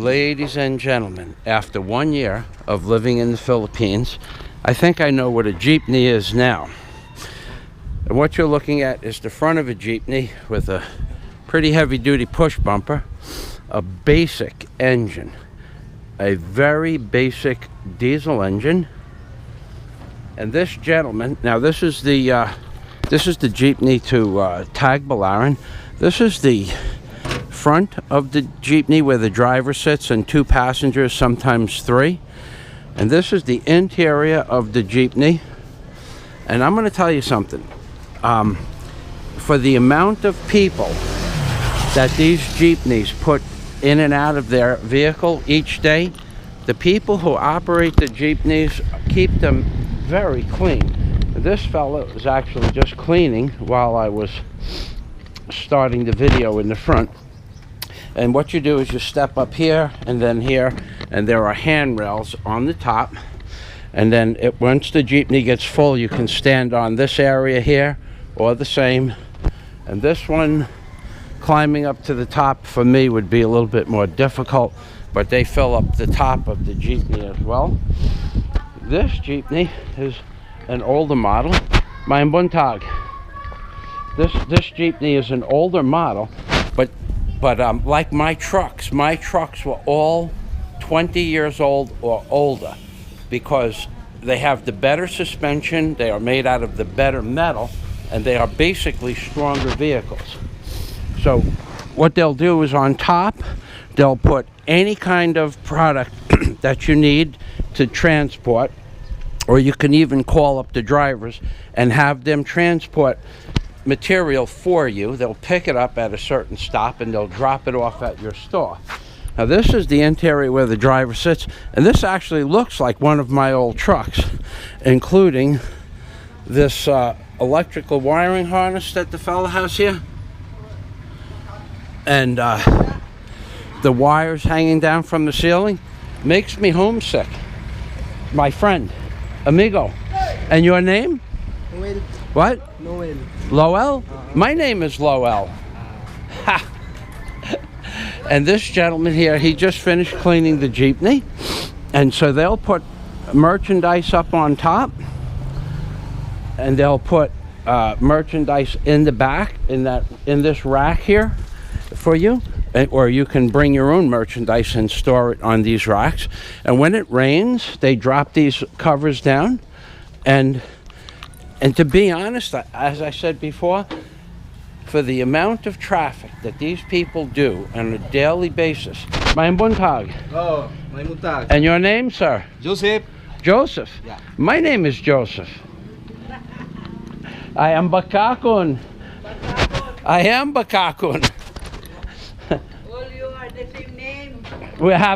Ladies and gentlemen, after 1 year of living in the Philippines, I think I know what a jeepney is now. And what you're looking at is the front of a jeepney with a pretty heavy-duty push bumper, a basic engine, a very basic diesel engine. And this gentleman, now this is the jeepney to Tagbilaran. This is the front of the jeepney where the driver sits and 2 passengers, sometimes 3. And this is the interior of the jeepney. And I'm going to tell you something. For the amount of people that these jeepneys put in and out of their vehicle each day, the people who operate the jeepneys keep them very clean. This fellow was actually just cleaning while I was starting the video in the front. And what you do is you step up here and then here, and there are handrails on the top. And then once the jeepney gets full, you can stand on this area here or the same. And this one, climbing up to the top for me would be a little bit more difficult, but they fill up the top of the jeepney as well. This jeepney is an older model. Mein Buntag. This jeepney is an older model, but like my trucks were all 20 years old or older, because they have the better suspension, they are made out of the better metal, and they are basically stronger vehicles. So what they'll do is on top, they'll put any kind of product that you need to transport, or you can even call up the drivers and have them transport material for you. They'll pick it up at a certain stop and they'll drop it off at your store. Now this is the interior where the driver sits, and this actually looks like one of my old trucks, including this electrical wiring harness that the fella has here, and the wires hanging down from the ceiling. Makes me homesick. My friend, amigo. And your name? Noel. What? Noel. Lowell? My name is Lowell. Ha! And this gentleman here, he just finished cleaning the jeepney, and so they'll put merchandise up on top, and they'll put merchandise in the back in this rack here for you, or you can bring your own merchandise and store it on these racks. And when it rains, they drop these covers down, and to be honest, as I said before, for the amount of traffic that these people do on a daily basis. Mein Buntag. Oh, mein Buntag. And your name, sir? Joseph. Joseph? Yeah. My name is Joseph. I am Bakakun. I am Bakakun. Well, you are the same name.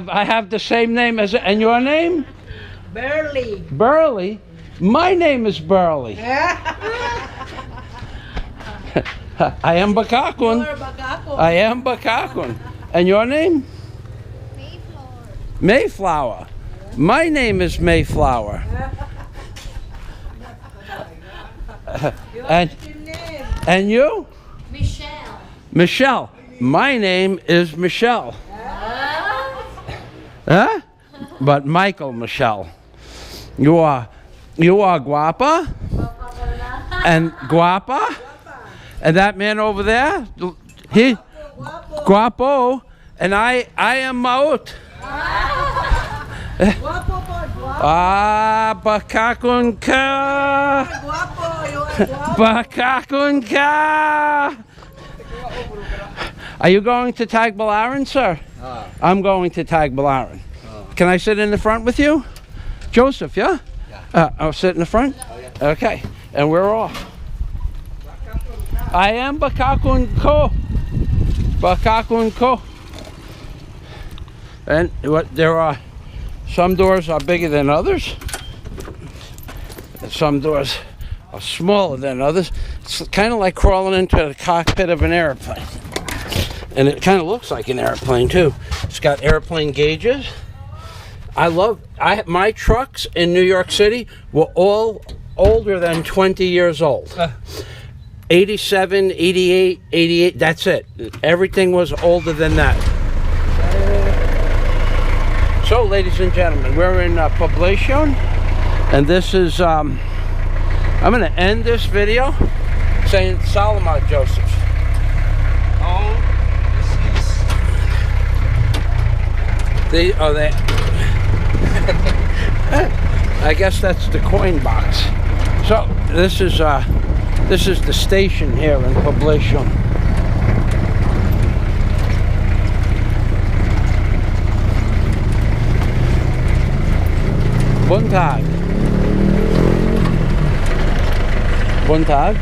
I have the same name as, and your name? Burley. Burley? My name is Burley. I am Bakakun. You are Bagako. I am Bakakun. And your name? Mayflower. Mayflower. My name is Mayflower. And you? Michelle. Michelle. My name is Michelle. Huh? But Michael Michelle. You are guapa? And guapa? And that man over there, he guapo, and I am Maut. Bakakun ka. Bakakun ka. Are you going to Tagbilaran, sir? I'm going to Tagbilaran. Can I sit in the front with you? Joseph, yeah? I'll sit in the front? Okay, and we're off. I am Bakakun ko. Bakakun ko. And there are some doors are bigger than others, and some doors are smaller than others. It's kind of like crawling into the cockpit of an airplane, and it kind of looks like an airplane too. It's got airplane gauges. My trucks in New York City were all older than 20 years old. 87, 88, 88, that's it. Everything was older than that. ladies and gentlemen, we're in Poblacion, and this is, I'm going to end this video saying Salamat Joseph. Oh, They I guess that's the coin box. So this is the station here in Poblacion. Buntag. Buntag?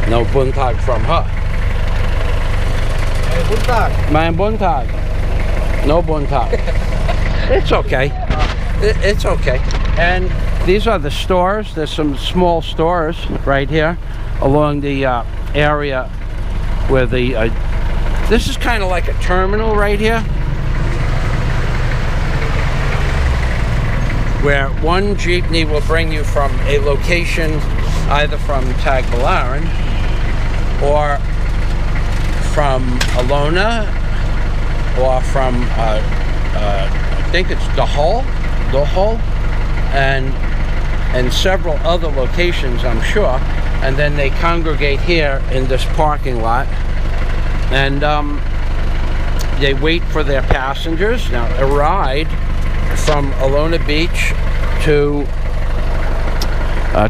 No buntag from her. may buntag. Man buntag. No buntag. It's okay. It's okay. And these are the stores. There's some small stores right here along the area where the this is kind of like a terminal right here, where one jeepney will bring you from a location either from Tagbilaran or from Alona or from I think it's Dahol, and several other locations, I'm sure. And then they congregate here in this parking lot, and they wait for their passengers. Now, a ride from Alona Beach to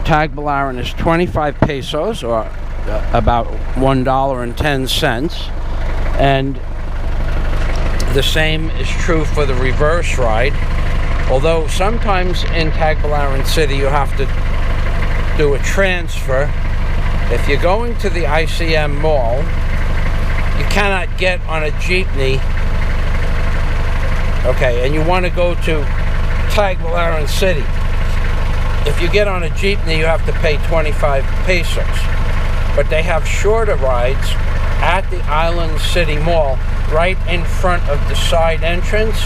Tagbilaran is 25 pesos, or about $1.10, and the same is true for the reverse ride. Although sometimes in Tagbilaran City you have to do a transfer. If you're going to the ICM Mall, you cannot get on a jeepney, okay, and you want to go to Tagbilaran City. If you get on a jeepney, you have to pay 25 pesos. But they have shorter rides at the Island City Mall, right in front of the side entrance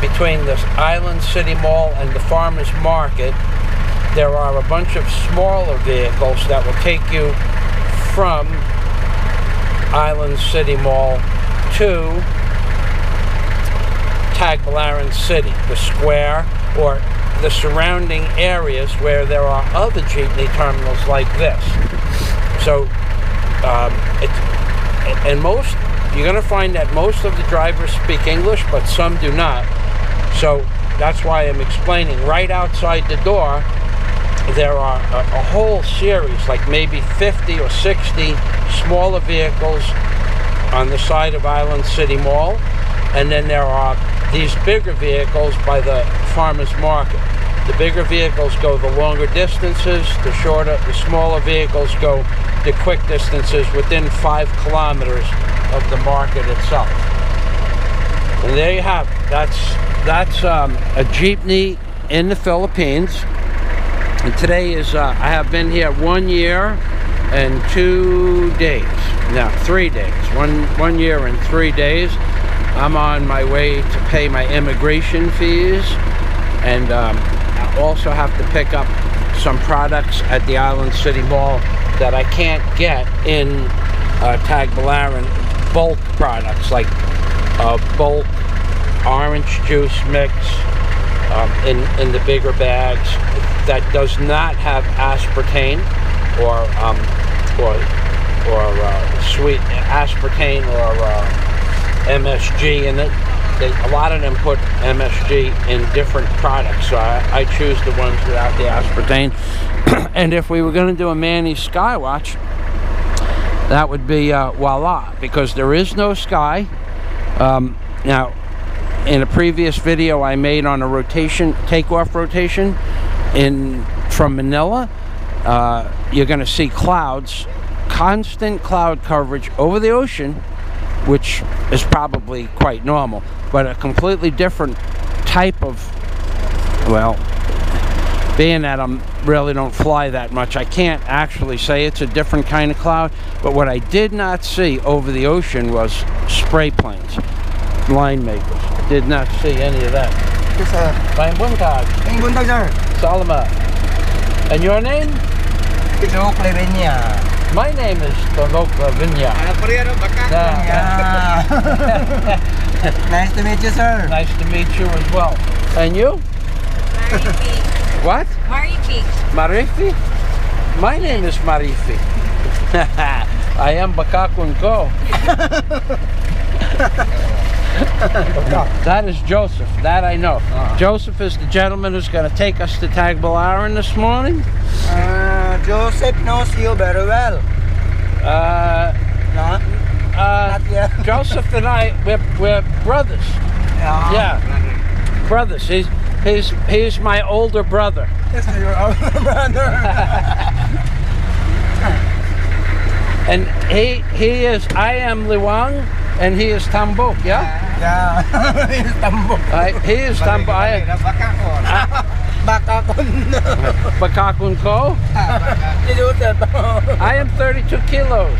between the Island City Mall and the Farmers Market. There are a bunch of smaller vehicles that will take you from Island City Mall to Tagbilaran City, the square, or the surrounding areas where there are other jeepney terminals like this. So, you're going to find that most of the drivers speak English, but some do not. So that's why I'm explaining. Right outside the door, there are a whole series, like maybe 50 or 60 smaller vehicles on the side of Island City Mall, and then there are these bigger vehicles by the Farmers Market. The bigger vehicles go the longer distances, the smaller vehicles go the quick distances within 5 kilometers of the market itself. And there you have it. That's a jeepney in the Philippines. And today is, I have been here 1 year and 2 days. No, 3 days. One year and 3 days. I'm on my way to pay my immigration fees, and I also have to pick up some products at the Island City Mall that I can't get in Tagbilaran. Bulk products like bulk orange juice mix in the bigger bags that does not have aspartame or sweet aspartame or MSG in it. A lot of them put MSG in different products, so I choose the ones without the aspartame. And if we were going to do a Manny Skywatch, that would be voila, because there is no sky. Now, in a previous video I made on a rotation, takeoff rotation from Manila, you're going to see clouds, constant cloud coverage over the ocean, which is probably quite normal, but a completely different type of, well, being that I really don't fly that much, I can't actually say it's a different kind of cloud. But what I did not see over the ocean was spray planes, line makers. Did not see any of that. Yes, sir. May buntag. May buntag, sir. Salamat. And your name? Tagok Lavinia. My name is Tagok Lavinia. Nice to meet you, sir. Nice to meet you as well. And you? Marifi. What? Marifi. Marifi? My name is Marifi. I am Bakakun Ko. That is Joseph. That I know. Joseph is the gentleman who's going to take us to Tagbilaran this morning. Joseph knows you very well. No? Not yet. Joseph and I, we're brothers. Yeah, brothers. He's my older brother. Yes, your older brother. And he is, I am Liwang, and he is Tambok, yeah? Yeah. He's Tambok. He is Tambok. Bakakun Ko. I am 32 kilos.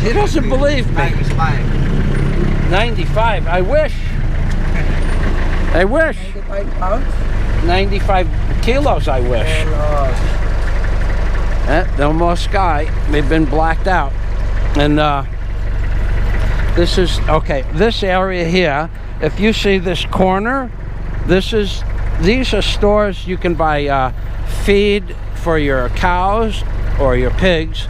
He doesn't believe me. 95. I wish. 95 pounds? 95 kilos, I wish. No more sky. They've been blacked out. And this is, okay, this area here, if you see this corner, these are stores you can buy feed for your cows or your pigs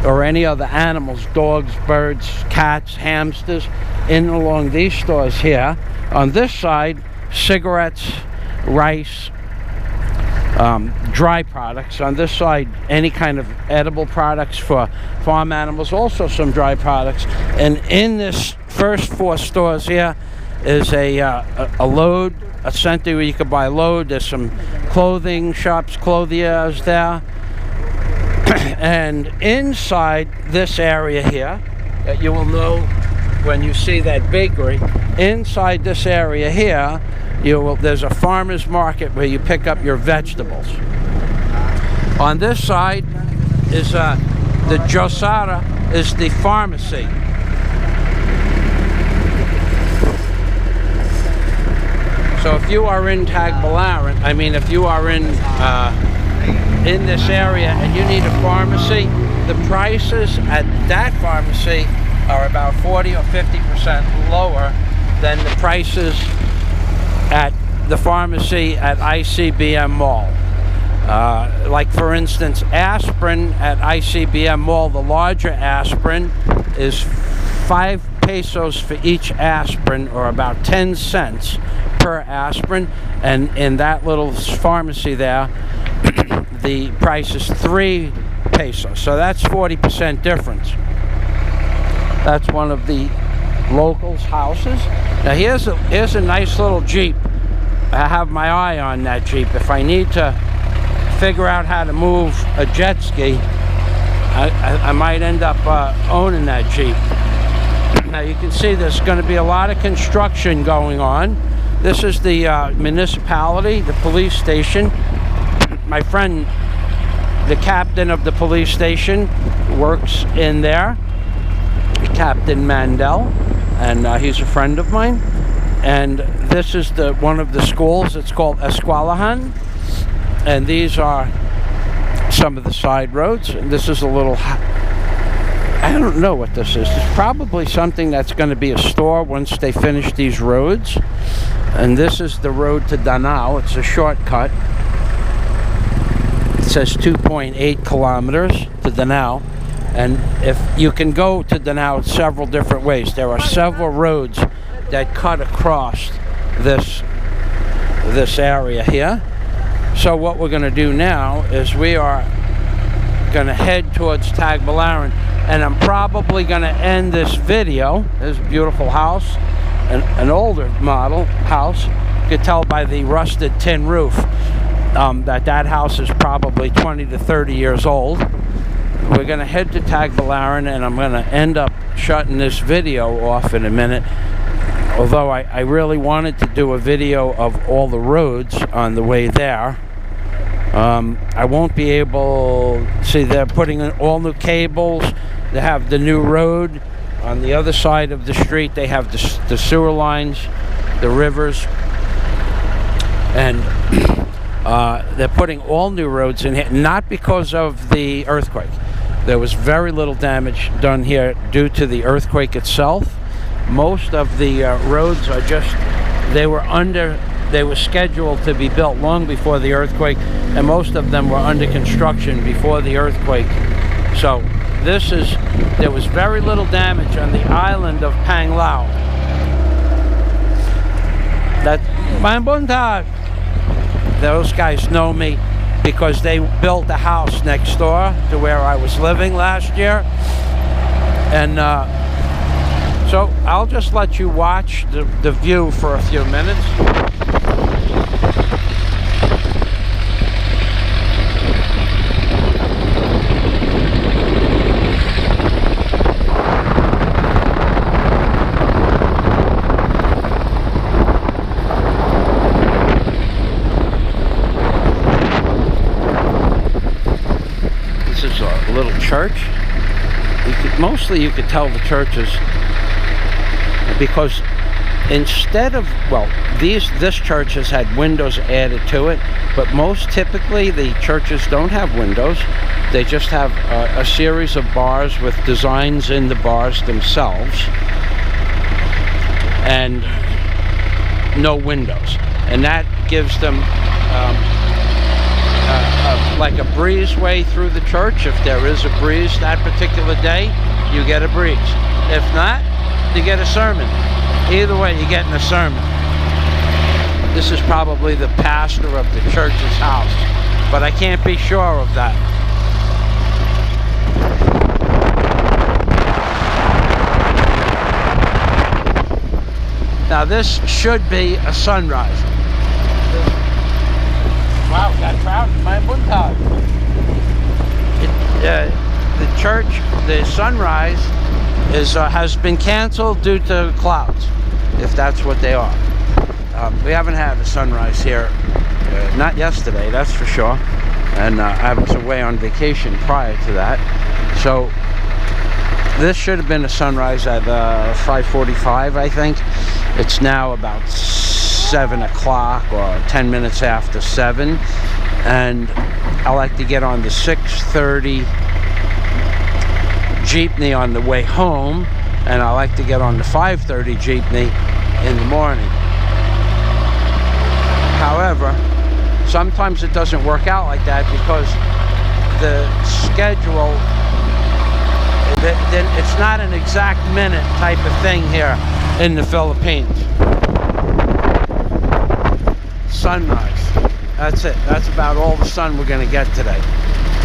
or any other animals, dogs, birds, cats, hamsters, in along these stores here. On this side, cigarettes, rice, dry products. On this side, any kind of edible products for farm animals, also some dry products. And in this first 4 stores here is a load, a center where you can buy a load. There's some clothing shops, clothiers there. And inside this area here, that you will know when you see that bakery, inside this area here, there's a farmer's market where you pick up your vegetables. On this side is the Josara, is the pharmacy. So if you are in Tagbilaran, I mean if you are in this area and you need a pharmacy, the prices at that pharmacy are about 40 or 50% lower than the prices at the pharmacy at ICBM Mall. Like for instance, aspirin at ICBM Mall, the larger aspirin is 5 pesos for each aspirin, or about 10 cents per aspirin, and in that little pharmacy there the price is 3 pesos, so that's 40% difference. That's one of the locals' houses. Now here's a nice little Jeep. I have my eye on that Jeep. If I need to figure out how to move a jet ski, I might end up owning that Jeep. Now you can see there's going to be a lot of construction going on. This is the municipality, the police station. My friend, the captain of the police station, works in there, Captain Mandel, and he's a friend of mine. And this is one of the schools. It's called Eskwelahan, and these are some of the side roads. And this is a little, I don't know what this is. It's probably something that's going to be a store once they finish these roads. And this is the road to Danao. It's a shortcut. It says 2.8 kilometers to Danao. And if you can go to Danao several different ways. There are several roads that cut across this area here. So what we're going to do now is we are going to head towards Tagbilaran, and I'm probably going to end this video. This beautiful house, an older model house. You could tell by the rusted tin roof that house is probably 20 to 30 years old. We're going to head to Tagbilaran, and I'm going to end up shutting this video off in a minute. Although I really wanted to do a video of all the roads on the way there. I won't be able, see, they're putting in all new cables. They have the new road on the other side of the street. They have the sewer lines, the rivers, and they're putting all new roads in here, not because of the earthquake. There was very little damage done here due to the earthquake itself. Most of the roads are just, they were scheduled to be built long before the earthquake, and most of them were under construction before the earthquake. So there was very little damage on the island of Panglao. Those guys know me because they built a house next door to where I was living last year. And so I'll just let you watch the view for a few minutes. Little church. Mostly you could tell the churches because instead of, well, this church has had windows added to it, but most typically the churches don't have windows. They just have a series of bars with designs in the bars themselves and no windows, and that gives them like a breezeway through the church. If there is a breeze that particular day, you get a breeze. If not, you get a sermon. Either way, you're getting a sermon. This is probably the pastor of the church's house, but I can't be sure of that. Now this should be a sunrise. Wow, got crowd in my buntag. The church, the sunrise has been canceled due to clouds, if that's what they are. We haven't had a sunrise here, not yesterday, that's for sure. And I was away on vacation prior to that. So this should have been a sunrise at 5:45, I think. It's now about 7 o'clock or 10 minutes after 7, and I like to get on the 6:30 jeepney on the way home, and I like to get on the 5:30 jeepney in the morning. However, sometimes it doesn't work out like that because the schedule, it's not an exact minute type of thing here in the Philippines. Sunrise. That's it. That's about all the sun we're going to get today.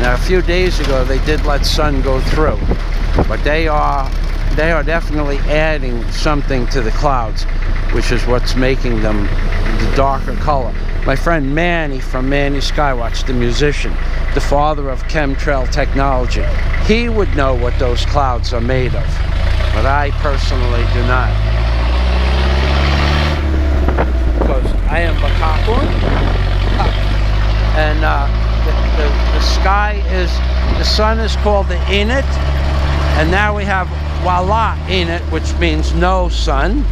Now, a few days ago, they did let sun go through, but they are definitely adding something to the clouds, which is what's making them the darker color. My friend Manny from Manny Skywatch, the musician, the father of chemtrail technology, he would know what those clouds are made of, but I personally do not. I am Bakakun, and the sky is, the sun is called the Init, and now we have Wala Init, which means no sun.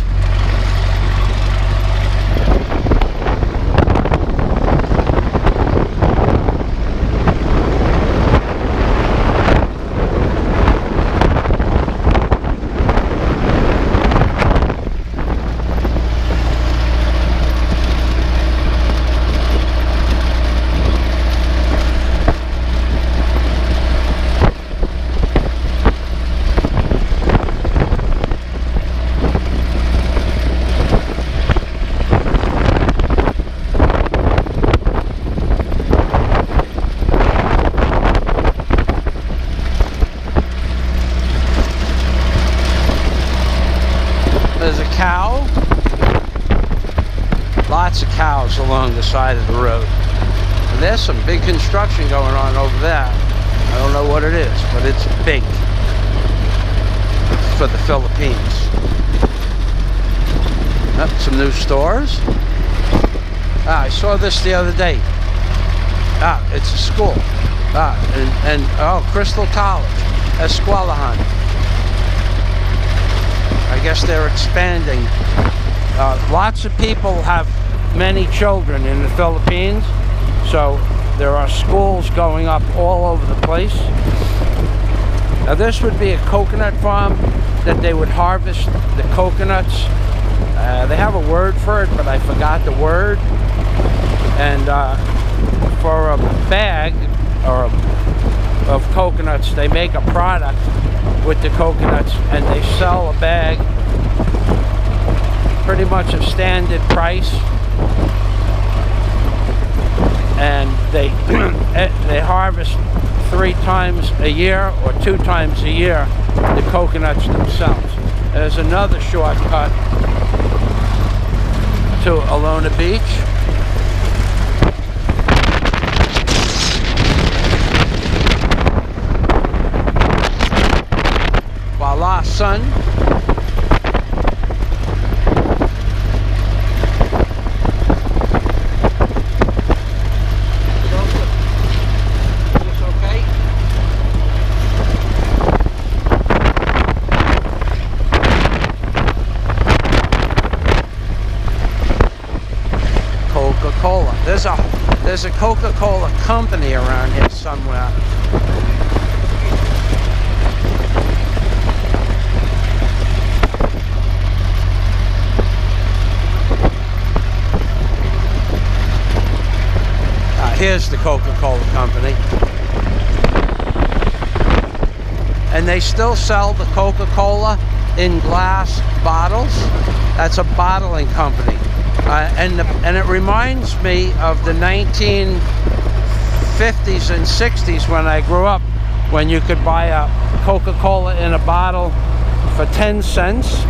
There's a cow. Lots of cows along the side of the road. And there's some big construction going on over there. I don't know what it is, but it's big for the Philippines. Some new stores. I saw this the other day. It's a school. Crystal College, Eskwelahan. I guess they're expanding. Lots of people have many children in the Philippines, so there are schools going up all over the place. Now this would be a coconut farm that they would harvest the coconuts. They have a word for it, but I forgot the word. And for a bag of coconuts, they make a product with the coconuts, and they sell a bag pretty much a standard price. And they they harvest 3 times a year or 2 times a year the coconuts themselves. There's another shortcut to Alona Beach. Voila, sun. There's a Coca-Cola company around here somewhere. Here's the Coca-Cola company. And they still sell the Coca-Cola in glass bottles. That's a bottling company. And it reminds me of the 1950s and 60s when I grew up, when you could buy a Coca-Cola in a bottle for 10 cents.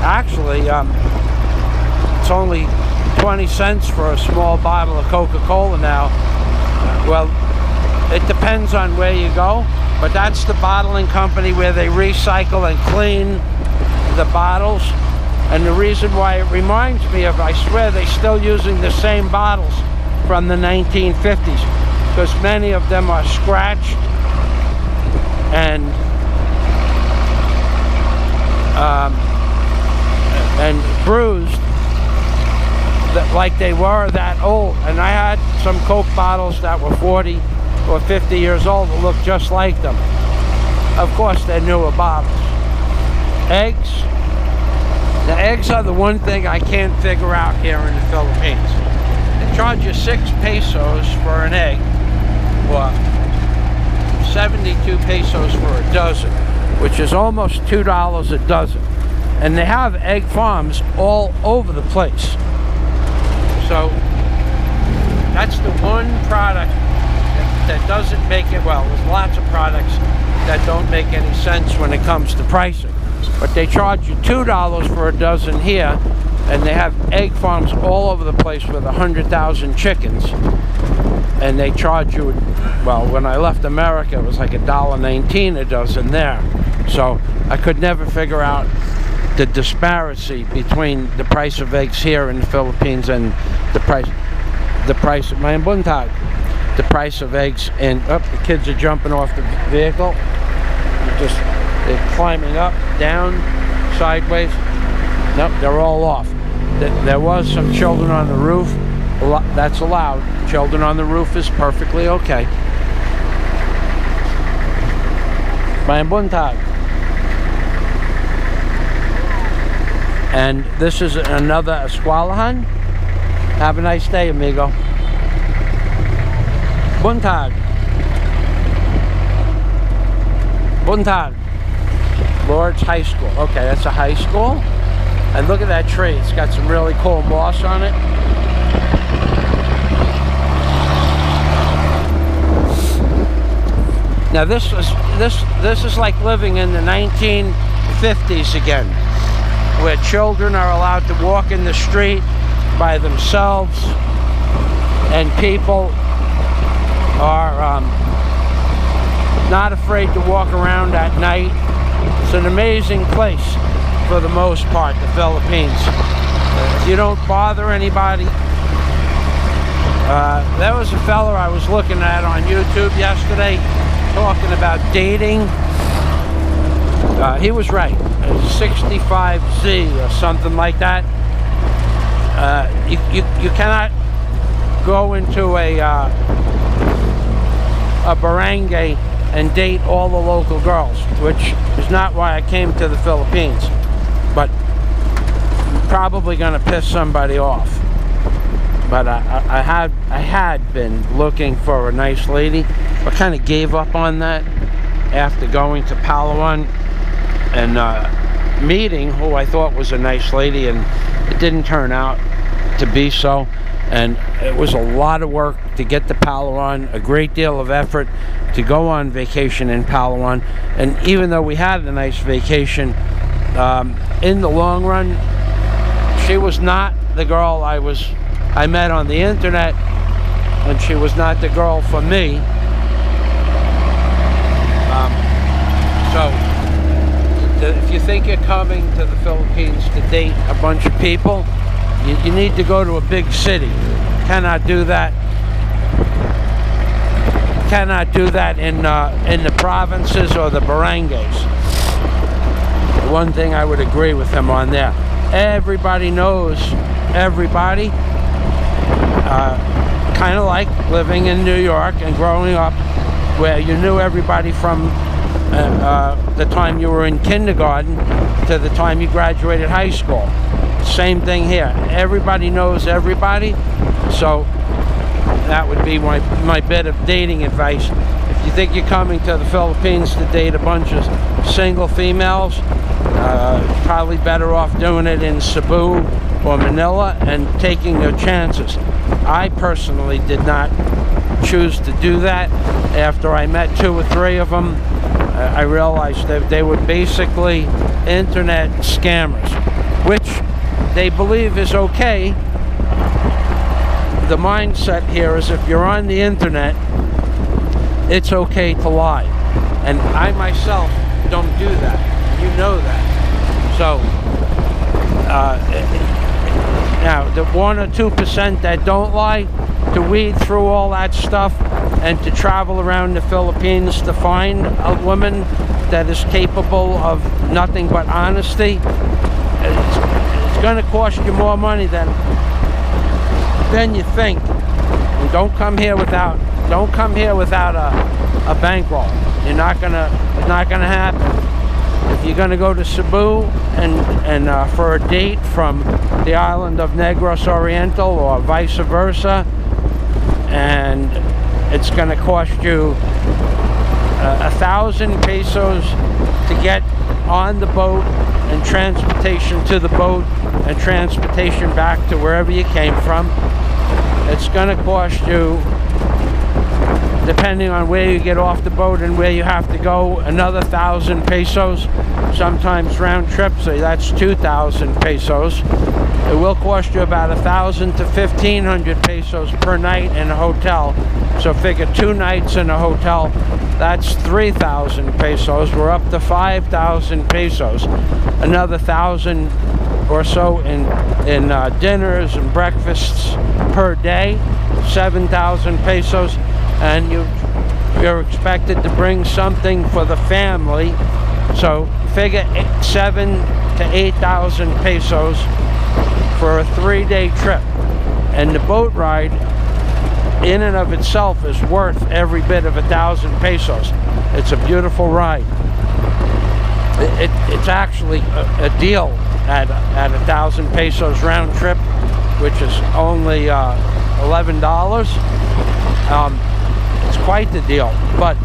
Actually, it's only 20 cents for a small bottle of Coca-Cola now. Well, it depends on where you go, but that's the bottling company where they recycle and clean the bottles. And the reason why it reminds me of, I swear they're still using the same bottles from the 1950s, because many of them are scratched and bruised, like they were that old. And I had some Coke bottles that were 40 or 50 years old that looked just like them. Of course, they're newer bottles. Eggs. The eggs are the one thing I can't figure out here in the Philippines. They charge you 6 pesos for an egg, or 72 pesos for a dozen, which is almost $2 a dozen. And they have egg farms all over the place. So that's the one product that doesn't make it well. There's lots of products that don't make any sense when it comes to pricing. But they charge you $2 for a dozen here, and they have egg farms all over the place with 100,000 chickens. And they charge you, well, when I left America, it was like $1.19 a dozen there. So I could never figure out the disparity between the price of eggs here in the Philippines and the price of my buntag. The price of eggs in, the kids are jumping off the vehicle. They're climbing up, down, sideways. Nope, they're all off. There was some children on the roof. That's allowed. Children on the roof is perfectly okay. My buntag. And this is another eskwelahan. Have a nice day, amigo. Buntag. Buntag. Lord's High School. Okay, that's a high school. And look at that tree. It's got some really cool moss on it. Now this is like living in the 1950s again, where children are allowed to walk in the street by themselves, and people are not afraid to walk around at night. It's an amazing place for the most part, the Philippines. You don't bother anybody. There was a fella I was looking at on YouTube yesterday talking about dating. He was right. It was 65Z or something like that. You cannot go into a barangay and date all the local girls, which is not why I came to the Philippines. But probably gonna piss somebody off. But I had been looking for a nice lady, but kind of gave up on that after going to Palawan and meeting who I thought was a nice lady, and it didn't turn out to be so. And it was a lot of work to get to Palawan, a great deal of effort to go on vacation in Palawan. And even though we had a nice vacation, in the long run, she was not the girl I met on the internet, and she was not the girl for me. So if you think you're coming to the Philippines to date a bunch of people, you need to go to a big city. Cannot do that. Cannot do that in the provinces or the barangays. One thing I would agree with him on there. Everybody knows everybody. Kind of like living in New York and growing up, where you knew everybody from the time you were in kindergarten to the time you graduated high school. Same thing here. Everybody knows everybody. So that would be my bit of dating advice. If you think you're coming to the Philippines to date a bunch of single females, probably better off doing it in Cebu or Manila and taking your chances. I personally did not choose to do that. After I met 2 or 3 of them, I realized that they were basically internet scammers, which they believe is okay. The mindset here is if you're on the internet, it's okay to lie. And I myself don't do that. You know that. So, now, the 1 or 2% that don't lie, to weed through all that stuff and to travel around the Philippines to find a woman that is capable of nothing but honesty, it's going to cost you more money than you think. And don't come here without a bankroll. It's not gonna happen. If you're gonna go to Cebu and for a date from the island of Negros Oriental or vice versa, and it's gonna cost you 1,000 pesos to get on the boat and transportation to the boat and transportation back to wherever you came from. It's gonna cost you, depending on where you get off the boat and where you have to go, another 1,000 pesos, sometimes round trip, so that's 2,000 pesos. It will cost you about 1,000 to 1,500 pesos per night in a hotel. So figure 2 nights in a hotel, that's 3,000 pesos. We're up to 5,000 pesos. Another 1,000 or so in dinners and breakfasts per day, 7,000 pesos. And you're expected to bring something for the family, so figure 7,000 to 8,000 pesos for a 3-day trip. And the boat ride in and of itself is worth every bit of 1,000 pesos. It's a beautiful ride. It's actually a deal at 1,000 pesos round trip, which is only $11. It's quite the deal, but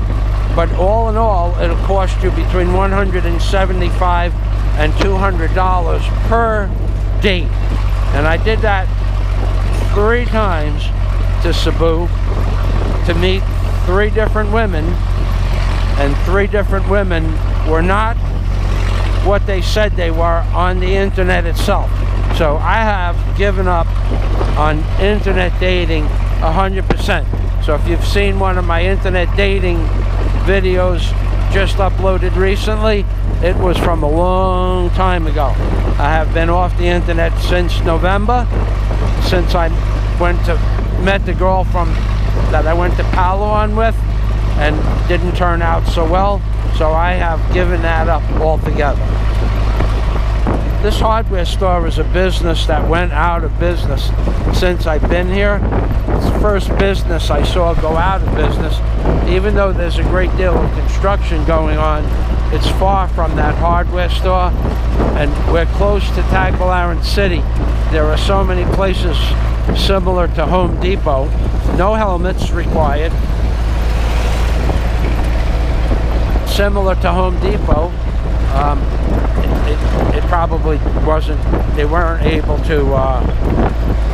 all in all, it'll cost you between $175 and $200 per date. And I did that 3 times to Cebu to meet 3 different women, and 3 different women were not what they said they were on the internet itself. So I have given up on internet dating 100%. So if you've seen one of my internet dating videos just uploaded recently, it was from a long time ago. I have been off the internet since November, since I met the girl that I went to Palawan with and didn't turn out so well. So I have given that up altogether. This hardware store is a business that went out of business since I've been here. It's the first business I saw go out of business. Even though there's a great deal of construction going on, it's far from that hardware store, and we're close to Tagbilaran City. There are so many places similar to Home Depot. No helmets required. Similar to Home Depot. It probably wasn't, they weren't able to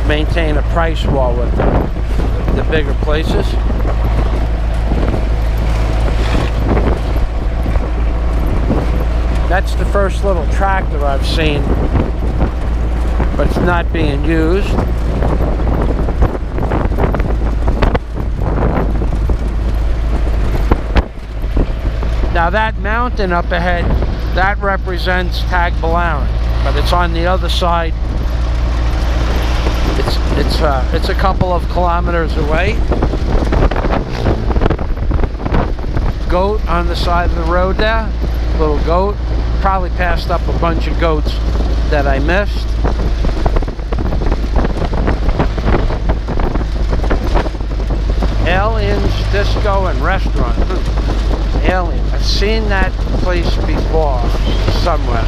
maintain a price war with the bigger places. That's the first little tractor I've seen, but it's not being used. Now that mountain up ahead, that represents Tagbilaran, but it's on the other side. It's a couple of kilometers away. Goat on the side of the road there, little goat. Probably passed up a bunch of goats that I missed. Aliens Disco and Restaurant. Alien. I've seen that place before somewhere.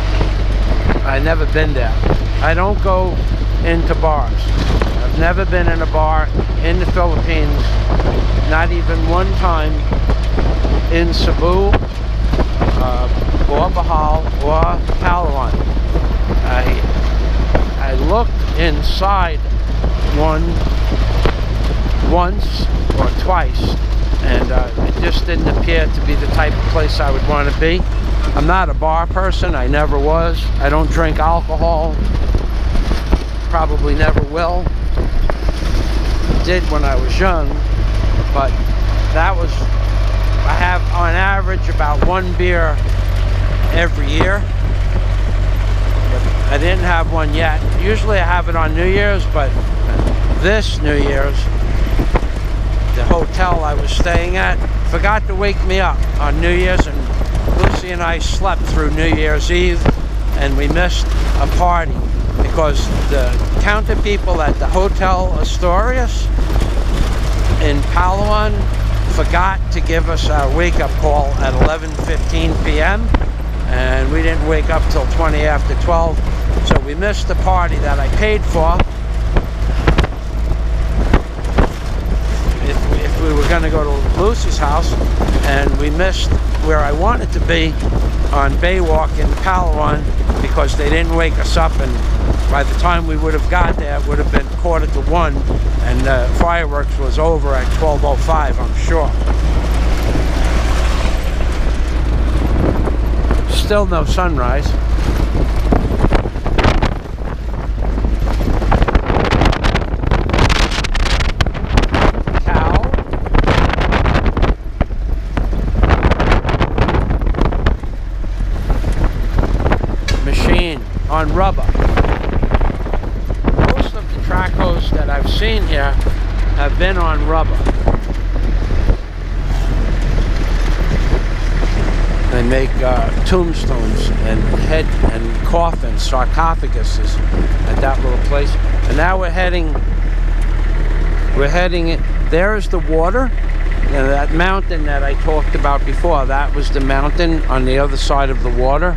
I've never been there. I don't go into bars. I've never been in a bar in the Philippines, not even one time in Cebu, or Bohol, or Palawan. I looked inside one once or twice, and it just didn't appear to be the type of place I would want to be. I'm not a bar person. I never was. I don't drink alcohol. Probably never will. Did when I was young, but that was, I have on average about one beer every year. But I didn't have one yet. Usually I have it on New Year's, but this New Year's, the hotel I was staying at forgot to wake me up on New Year's, and Lucy and I slept through New Year's Eve, and we missed a party because the counter people at the Hotel Astorias in Palawan forgot to give us our wake-up call at 11:15 p.m. and we didn't wake up till 20 after 12, so we missed the party that I paid for. If we were going to go to Lucy's house, and we missed where I wanted to be on Baywalk in Palawan because they didn't wake us up, and by the time we would have got there, it would have been 1:45, and the fireworks was over at 12:05, I'm sure. Still no sunrise. Cow. Machine on rubber. Most of the track hosts that I've seen here have been on rubber. They make tombstones and head and coffins, sarcophaguses at that little place. And now we're heading there's the water. And that mountain that I talked about before, that was the mountain on the other side of the water.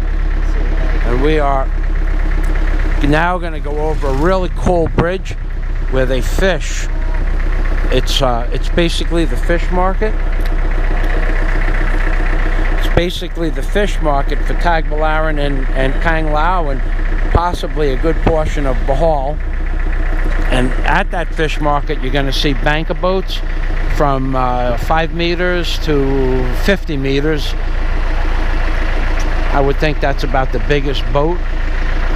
And we are now going to go over a really cool bridge where they fish. It's basically the fish market. Basically the fish market for Tagbilaran and Panglao, and possibly a good portion of Bohol. And at that fish market you're going to see banker boats from 5 meters to 50 meters. I would think that's about the biggest boat,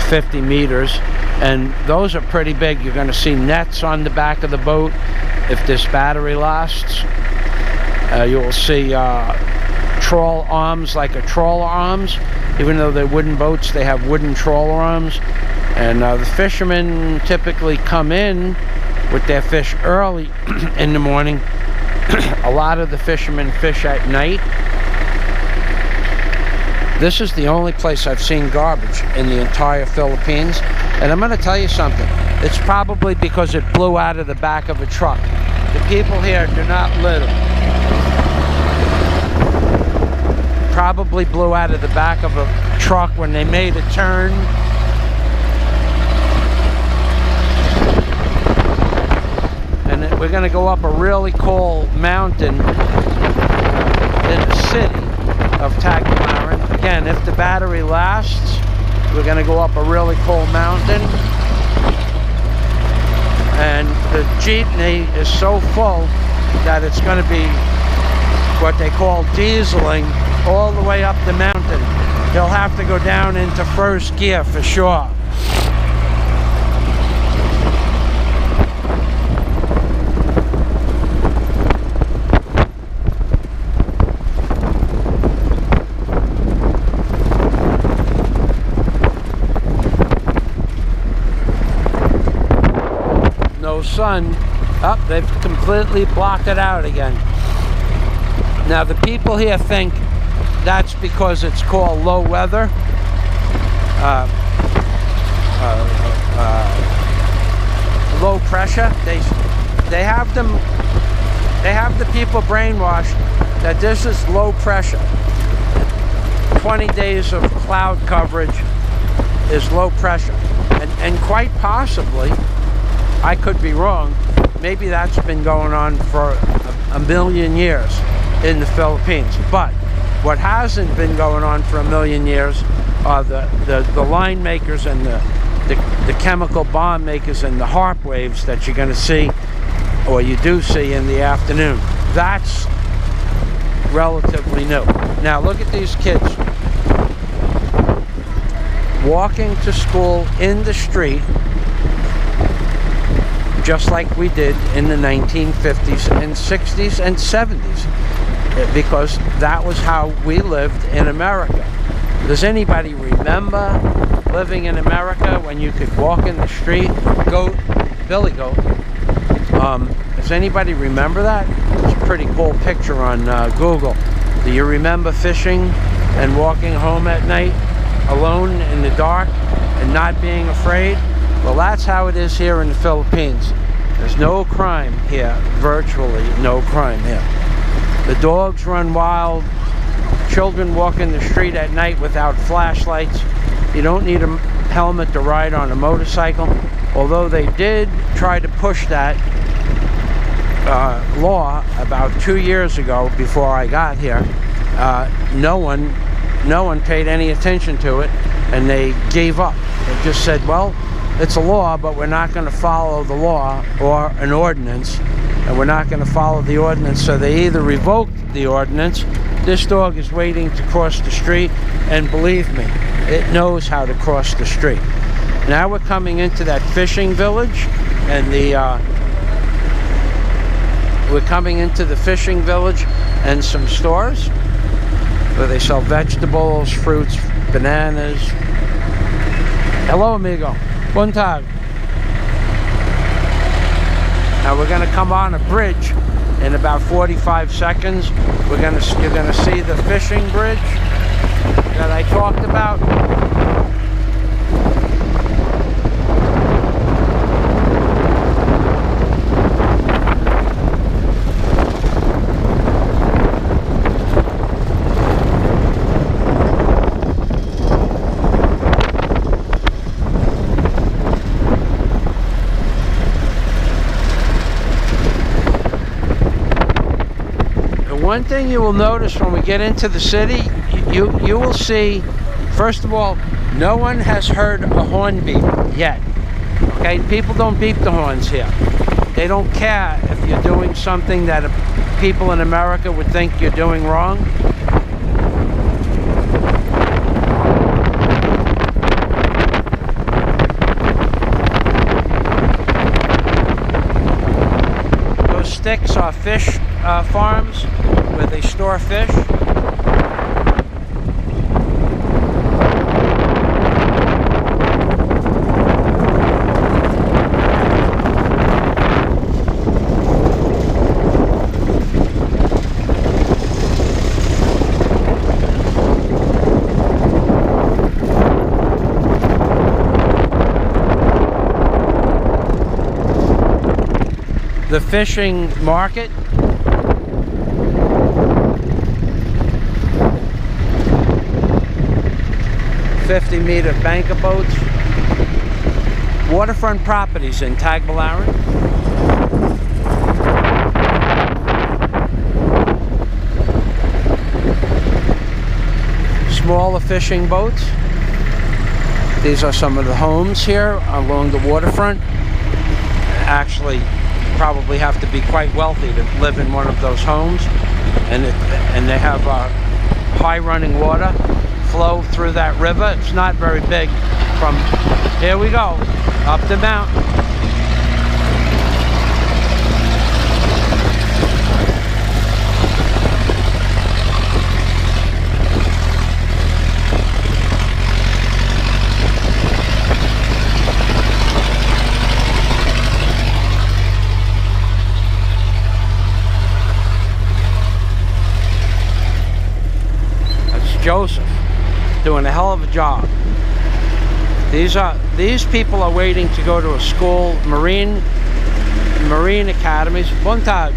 50 meters, and those are pretty big. You're going to see nets on the back of the boat if this battery lasts. You'll see trawl arms, like a trawler arms. Even though they're wooden boats, they have wooden trawler arms. And the fishermen typically come in with their fish early in the morning. A lot of the fishermen fish at night. This is the only place I've seen garbage in the entire Philippines. And I'm going to tell you something. It's probably because it blew out of the back of a truck. The people here do not litter. Probably blew out of the back of a truck when they made a turn. And we're going to go up a really cool mountain in the city of Tagbilaran. Again, if the battery lasts, we're going to go up a really cool mountain. And the jeepney is so full that it's going to be what they call dieseling all the way up the mountain. They'll have to go down into first gear for sure. No sun. Oh, they've completely blocked it out again. Now the people here think that's because it's called low weather. Low pressure. They have the people brainwashed that this is low pressure. 20 days of cloud coverage is low pressure. And quite possibly, I could be wrong, maybe that's been going on for a million years in the Philippines. But what hasn't been going on for a million years are the line makers and the chemical bomb makers and the HARP waves that you're going to see, or you do see in the afternoon. That's relatively new. Now look at these kids walking to school in the street just like we did in the 1950s and 60s and 70s, because that was how we lived in America. Does anybody remember living in America when you could walk in the street, goat, billy goat? Does anybody remember that? It's a pretty cool picture on Google. Do you remember fishing and walking home at night alone in the dark and not being afraid? Well, that's how it is here in the Philippines. There's no crime here, virtually no crime here. The dogs run wild. Children walk in the street at night without flashlights. You don't need a helmet to ride on a motorcycle. Although they did try to push that law about 2 years ago before I got here. No one paid any attention to it, and they gave up. They just said, well, it's a law, but we're not going to follow the law or an ordinance, and we're not going to follow the ordinance. So they either revoked the ordinance. This dog is waiting to cross the street, and believe me, it knows how to cross the street. Now we're coming into that fishing village, and we're coming into the fishing village and some stores where they sell vegetables, fruits, bananas. Hello, amigo. Buen tag. Now we're going to come on a bridge in about 45 seconds. You're going to see the fishing bridge that I talked about. One thing you will notice when we get into the city, you will see, first of all, no one has heard a horn beep yet. Okay, people don't beep the horns here. They don't care if you're doing something that people in America would think you're doing wrong. Those sticks are fish farms where they store fish. the fishing market. $50-meter banker boats. Waterfront properties in Tagbilaran. Smaller fishing boats. These are some of the homes here along the waterfront. Actually, you probably have to be quite wealthy to live in one of those homes. And they have high running water flow through that river. It's not very big. From here we go up the mountain. That's Joseph doing a hell of a job. These people are waiting to go to a school, Marine Academies. Buntag.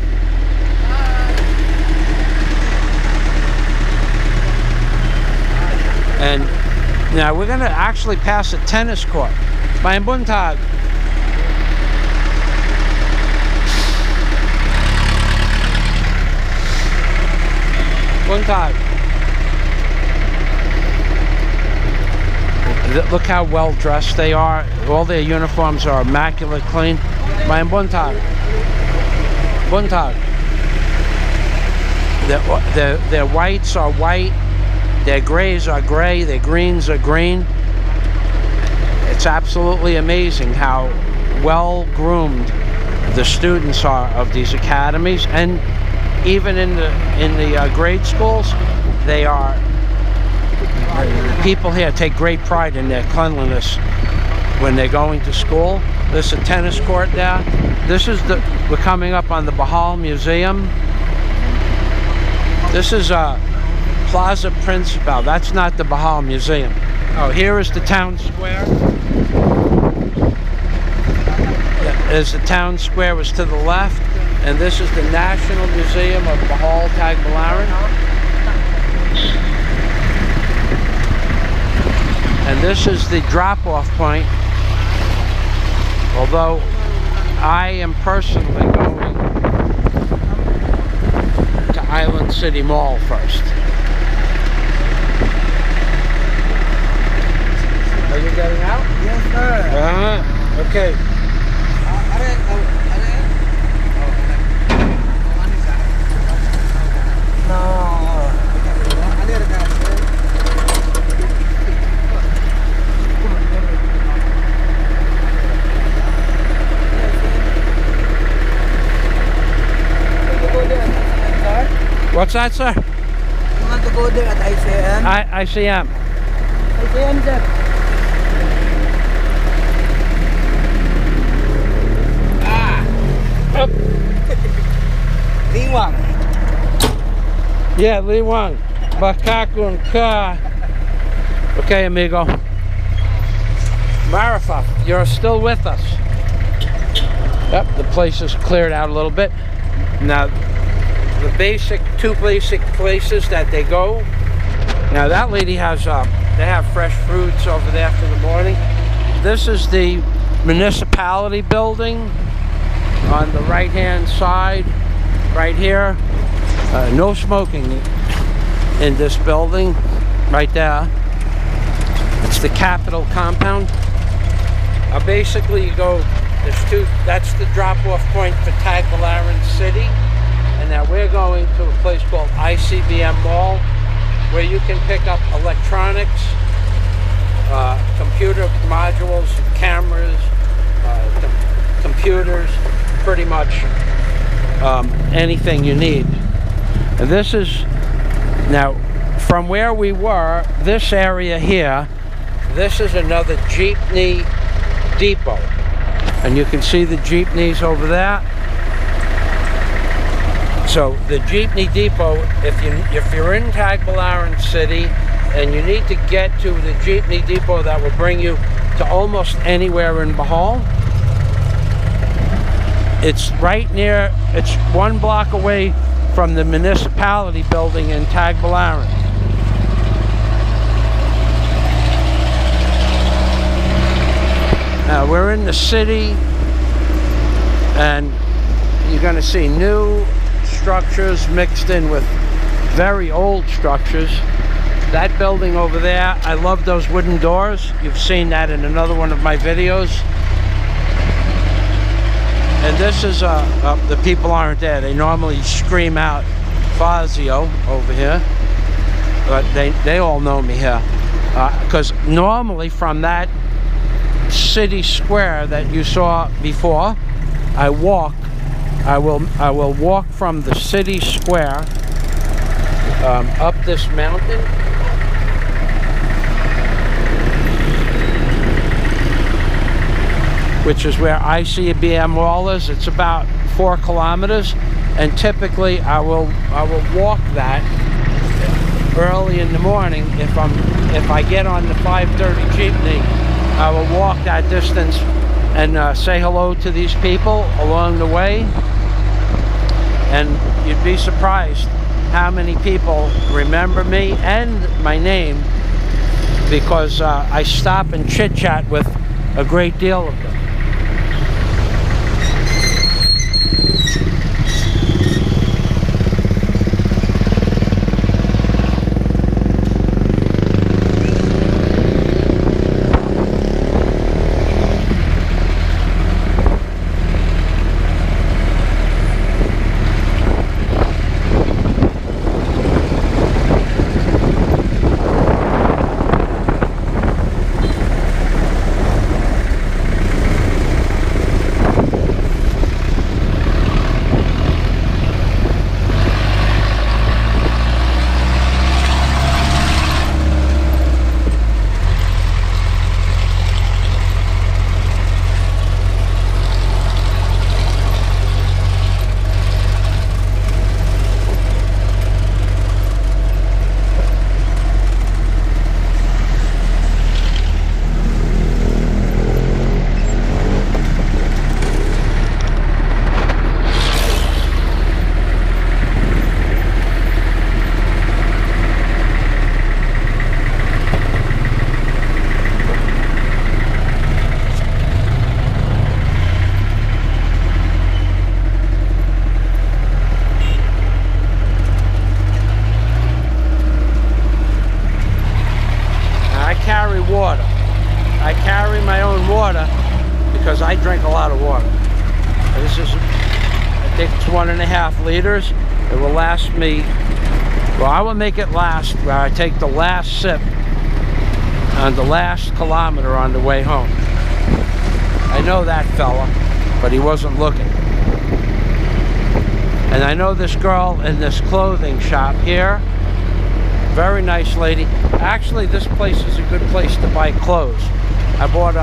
And now we're gonna actually pass a tennis court. By Buntag. Buntag. Look how well dressed they are. All their uniforms are immaculate clean. My Buntag. Buntag. Their whites are white. Their grays are gray. Their greens are green. It's absolutely amazing how well groomed the students are of these academies, and even in the grade schools, they are. People here take great pride in their cleanliness when they're going to school. There's a tennis court there. We're coming up on the Bahal Museum. This is Plaza Principal. That's not the Bahal Museum. Oh, here is the town square. As the town square was to the left, and this is the National Museum of Bahal Tagbilaran. And this is the drop-off point, although I am personally going to Island City Mall first. Are you getting out? Yes, sir. Okay. What's that, sir? You want to go there at ICM? ICM. ICM, sir. Up. Liwang. Yeah, Liwang. Bakakun ka. Okay, amigo. Marifa, you're still with us. Yep, the place is cleared out a little bit. Now, the two basic places that they go. Now that lady has, they have fresh fruits over there for the morning. This is the municipality building on the right hand side, right here. No smoking in this building, right there. It's the Capitol compound. Basically you go, that's the drop-off point for Tagbilaran City. And now we're going to a place called ICBM Mall, where you can pick up electronics, computer modules, cameras, computers, pretty much anything you need. And this is, now from where we were, this area here, this is another jeepney depot. And you can see the jeepneys over there. So the jeepney depot, if you're in Tagbilaran City and you need to get to the jeepney depot that will bring you to almost anywhere in Bahal, It's right near, it's 1 block away from the municipality building in Tagbilaran. Now we're in the city, and you're going to see new structures mixed in with very old structures. That building over there, I love those wooden doors. You've seen that in another one of my videos. And this is, the people aren't there. They normally scream out Fazio over here. But they all know me here. Because normally from that city square that you saw before, I will walk from the city square up this mountain, which is where ICBM Mall is. It's about 4 kilometers, and typically I will walk that early in the morning. If I get on the 5:30 jeepney, I will walk that distance and say hello to these people along the way. And you'd be surprised how many people remember me and my name, because I stop and chit-chat with a great deal of them. I carry my own water because I drink a lot of water. This is, I think it's 1.5 liters. It will last me, well, I will make it last where I take the last sip on the last kilometer on the way home. I know that fella, but he wasn't looking. And I know this girl in this clothing shop here. Very nice lady. Actually, this place is a good place to buy clothes. I bought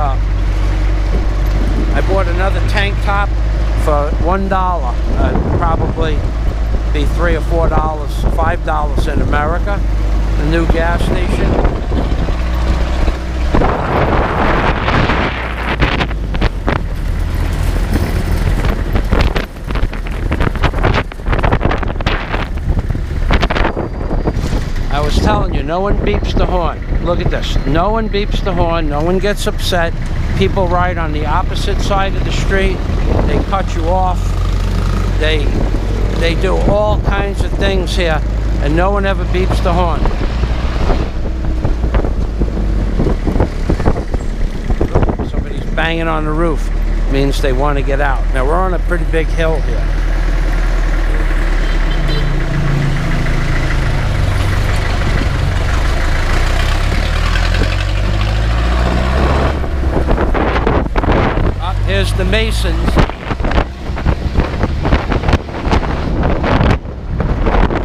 another tank top for $1. Probably be $3 or $4, $5 in America. The new gas station. I was telling you, no one beeps the horn. Look at this. No one beeps the horn. No one gets upset. People ride on the opposite side of the street. They cut you off. They do all kinds of things here, and no one ever beeps the horn. Somebody's banging on the roof. Means they want to get out. Now, we're on a pretty big hill here. Here's the Masons.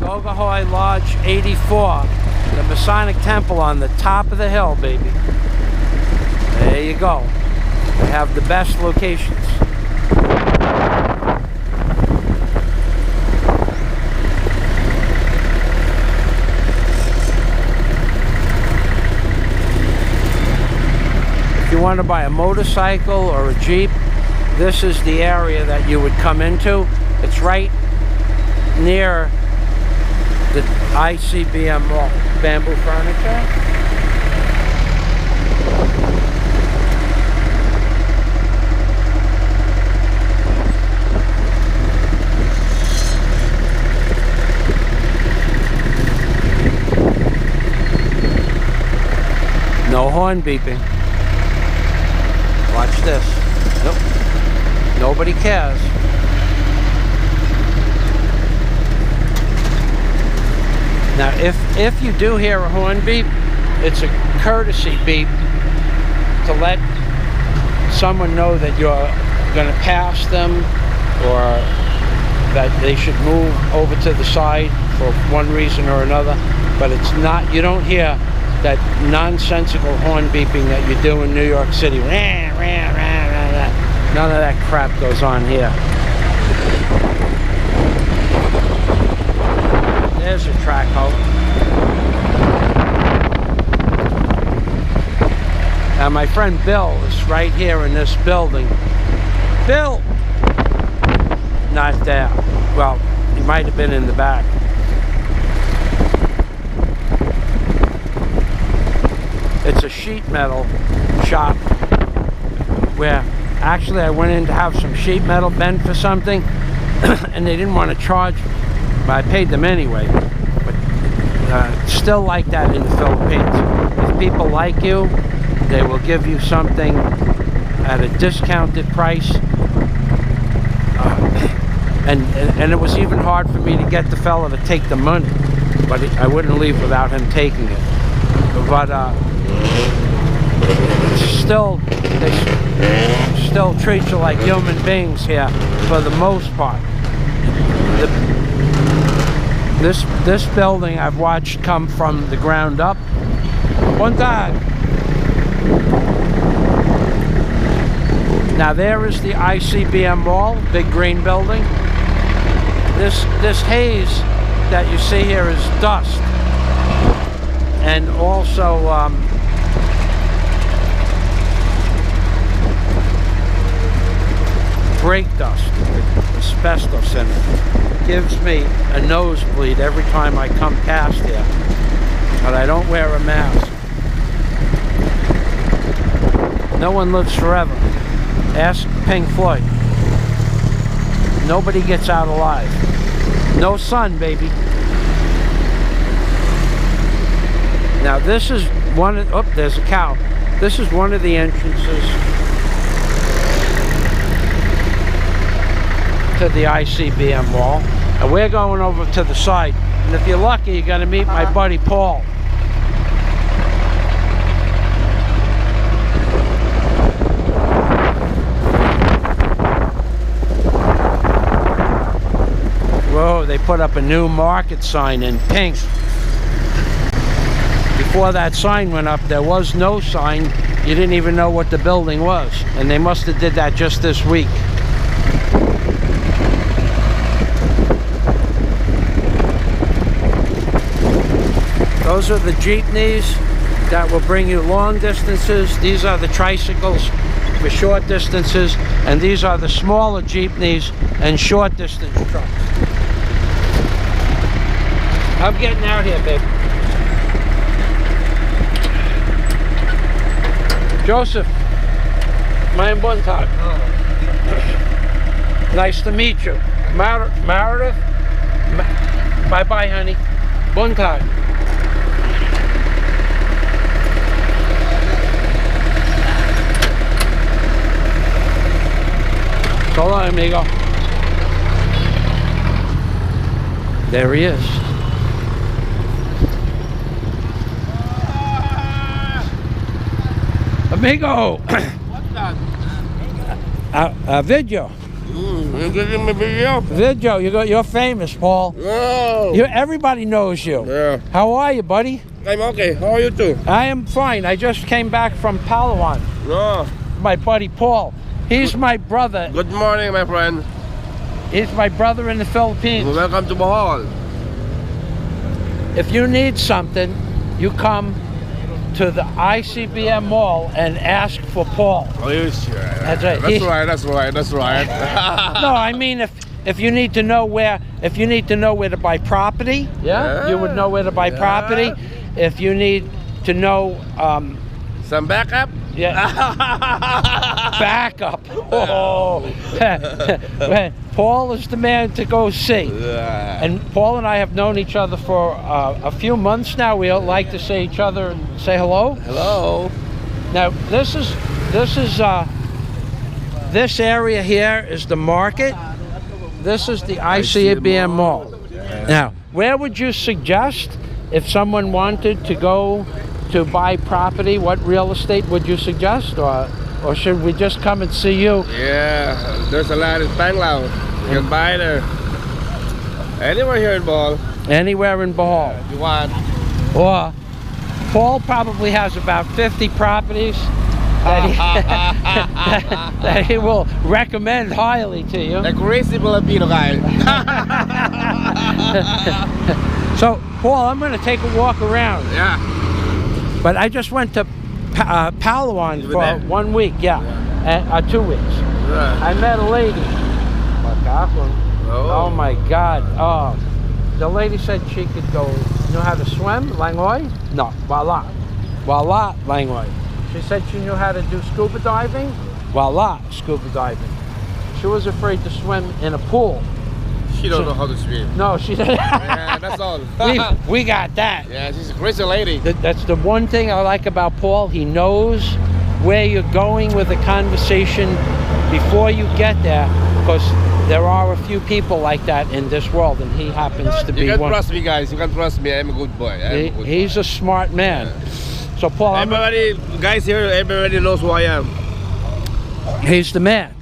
Gogahoy Lodge 84. The Masonic Temple on the top of the hill, baby. There you go. They have the best locations. If you want to buy a motorcycle or a Jeep, this is the area that you would come into. It's right near the ICBM Mall. Bamboo furniture. No horn beeping. Watch this. Nope. Nobody cares. Now, if you do hear a horn beep, it's a courtesy beep to let someone know that you're going to pass them, or that they should move over to the side for one reason or another. But it's not, you don't hear that nonsensical horn beeping that you do in New York City. None of that crap goes on here. There's a track hoe. Now my friend Bill is right here in this building. Bill! Not there. Well, he might have been in the back. It's a sheet metal shop where actually I went in to have some sheet metal bent for something and they didn't want to charge me, but I paid them anyway. But still like that in the Philippines. If people like you, they will give you something at a discounted price. And it was even hard for me to get the fella to take the money, but I wouldn't leave without him taking it. But they still treat you like human beings here for the most part. This building I've watched come from the ground up. One time. Now there is the ICBM Mall, big green building. This haze that you see here is dust, and also brake dust, asbestos in it. Gives me a nosebleed every time I come past here, but I don't wear a mask. No one lives forever. Ask Pink Floyd. Nobody gets out alive. No sun, baby. Now this is one of, oh, there's a cow. This is one of the entrances to the ICBM Mall. And we're going over to the side. And if you're lucky, you're going to meet my buddy Paul. Whoa, they put up a new market sign in pink. Before that sign went up, there was no sign. You didn't even know what the building was. And they must have did that just this week. Those are the jeepneys that will bring you long distances. These are the tricycles for short distances. And these are the smaller jeepneys and short distance trucks. I'm getting out here, babe. Joseph, my buntag. Nice to meet you. Meredith? Bye-bye, honey. Buntag. So long, amigo. There he is. Amigo! What's that? Video. You getting me video? Video, you're famous, Paul. No. Everybody knows you. Yeah. How are you, buddy? I'm okay. How are you too? I am fine. I just came back from Palawan. No. My buddy Paul. He's my brother. Good morning, my friend. He's my brother in the Philippines. Welcome to Bohol. If you need something, you come to the ICBM mall and ask for Paul. Oh, you sure? That's right. That's right. That's right. That's right. No, I mean if you need to know where to buy property, Yeah. you would know where to buy property. If you need to know, Some backup? yeah, backup. Oh, Paul is the man to go see. And Paul and I have known each other for a few months now. We like to see each other and say hello. Hello. Now this area here is the market. This is the ICBM mall. Now, where would you suggest if someone wanted to go to buy property? What real estate would you suggest, or should we just come and see you? Yeah, there's a lot in Panglao. You can buy there. Anywhere here in Bohol. Anywhere in Bohol. If you want. Or Paul probably has about 50 properties that he will recommend highly to you. The crazy Filipino guy. So, Paul, I'm going to take a walk around. Yeah. But I just went to Palawan You were for there? 1 week, yeah. 2 weeks. Yeah. I met a lady. Oh my God. Oh, the lady said she could go, knew how to swim, langoy? No, wala. Wala, langoy. She said she knew how to do scuba diving. Wala, scuba diving. She was afraid to swim in a pool. She don't know how to swim. No, she said. Yeah, that's all. we got that. Yeah, she's a crazy lady. That's the one thing I like about Paul. He knows where you're going with the conversation before you get there, because there are a few people like that in this world, and he happens to be You can one. trust me, guys. You can trust me. I'm a good boy. He's a smart man. So Paul, Everybody, guys here, everybody knows who I am. he's the man.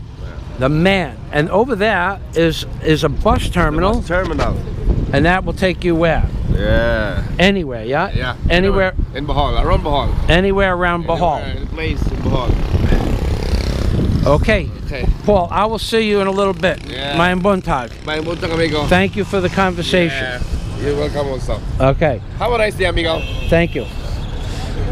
The man. And over there is a bus terminal, Terminal. and that will take you where? Yeah. Anywhere, yeah? Yeah. Anywhere, In Bohol, around Bohol. anywhere around Bohol. Anywhere, any place in Bohol. Okay. Okay. Paul, I will see you in a little bit. Yeah. Mayan buntag. Bye, buntag, amigo. Thank you for the conversation. Yeah. You're welcome also. Okay. Have a nice day, amigo. Thank you.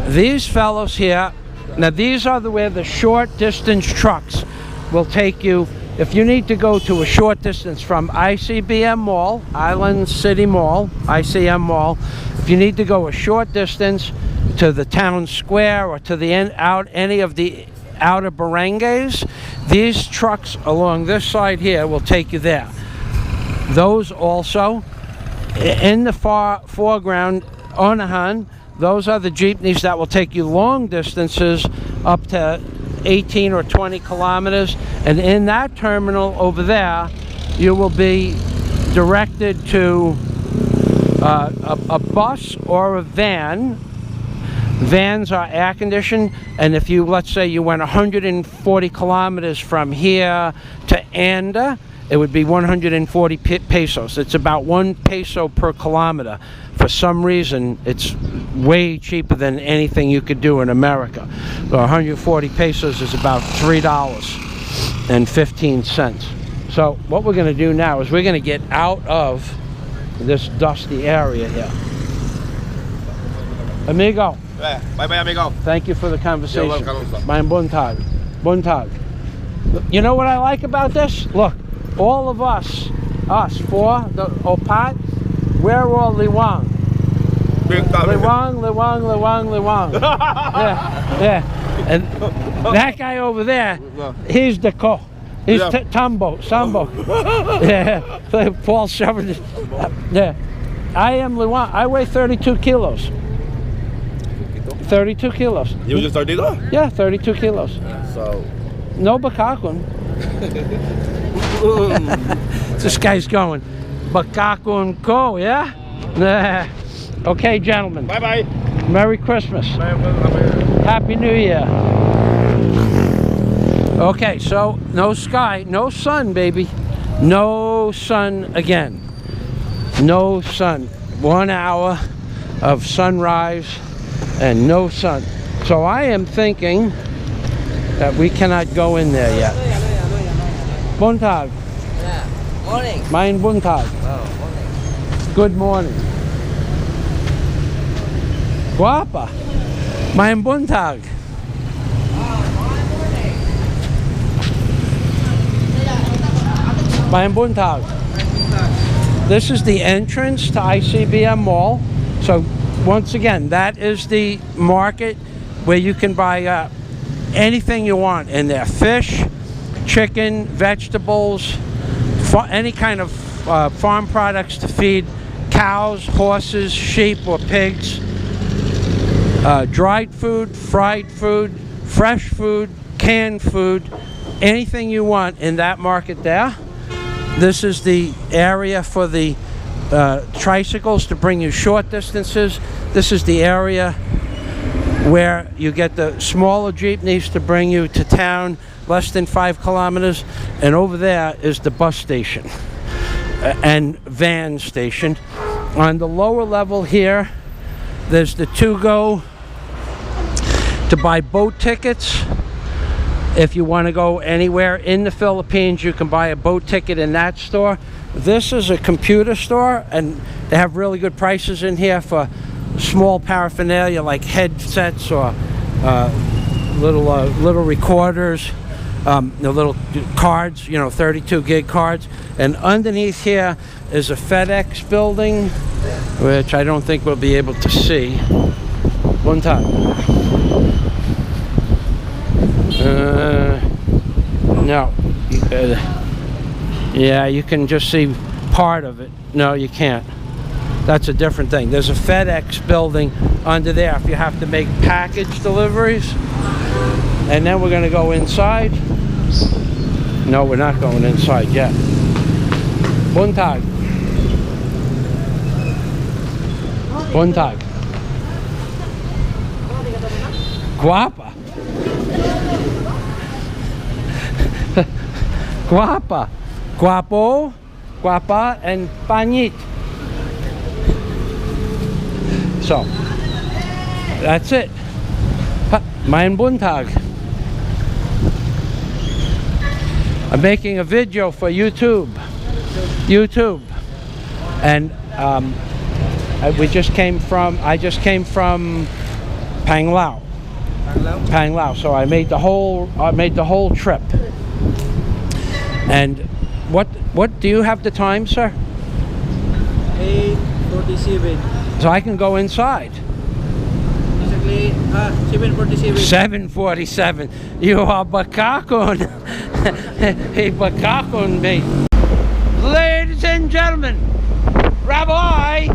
These fellows here, now these are where the short distance trucks will take you. If you need to go to a short distance from ICBM Mall, Island City Mall, ICM Mall, if you need to go a short distance to the town square or to the any of the outer barangays, these trucks along this side here will take you there. Those also, in the foreground, Onahan, those are the jeepneys that will take you long distances up to 18 or 20 kilometers, and in that terminal over there you will be directed to a bus or a van. Vans are air conditioned, and if you, let's say you went 140 kilometers from here to Anda, it would be 140 pesos. It's about 1 peso per kilometer. For some reason, it's way cheaper than anything you could do in America. So 140 pesos is about $3.15. So what we're going to do now is we're going to get out of this dusty area here. Amigo. Yeah. Bye-bye, amigo. Thank you for the conversation. You're welcome. My buntag. Buntag. You know what I like about this? Look, all of us four, the Opat, we're all Liwang. Liwang. Yeah. And that guy over there, he's the Ko. He's Sambo. Yeah. Paul shoving it. Yeah. I am Liwang. I weigh 32 kilos. 32 kilos. You just started off? Yeah, 32 kilos. So. No bakakun. This guy's going bakakun ko, yeah? Okay, gentlemen. Bye-bye. Merry Christmas. Bye. Happy New Year. Okay, so no sky, no sun, baby. No sun again. No sun. 1 hour of sunrise and no sun. So I am thinking that we cannot go in there yet. Buntag. Yeah. Morning. Main buntag. Oh, morning. Good morning. Guapa. Mein Buntag. Mein Buntag. This is the entrance to ICBM Mall. So once again, that is the market where you can buy anything you want in there. Fish, chicken, vegetables, any kind of farm products to feed cows, horses, sheep, or pigs. Dried food, fried food, fresh food, canned food, anything you want in that market there. This is the area for the tricycles to bring you short distances. This is the area where you get the smaller jeepneys to bring you to town, less than 5 kilometers. And over there is the bus station and van station. On the lower level here, there's the to-go to buy boat tickets. If you want to go anywhere in the Philippines, you can buy a boat ticket in that store. This is a computer store, and they have really good prices in here for small paraphernalia like headsets or little recorders, the little cards, 32 gig cards. And underneath here is a FedEx building, which I don't think we'll be able to see. One time. No. Yeah, you can just see part of it. No, you can't. That's a different thing. There's a FedEx building under there if you have to make package deliveries. And then we're going to go inside. No, we're not going inside yet. Buntag. Buntag. Guapa. Guapa. Guapo, guapa, and panit. So, that's it. Mein Buntag. I'm making a video for YouTube. And I just came from Panglao. Panglao. So I made the whole trip. And what do you have the time, sir? 8:47. So I can go inside. Exactly 7:47. 7:47. You are bakakon. Hey, bakakon me. Ladies and gentlemen, Rabbi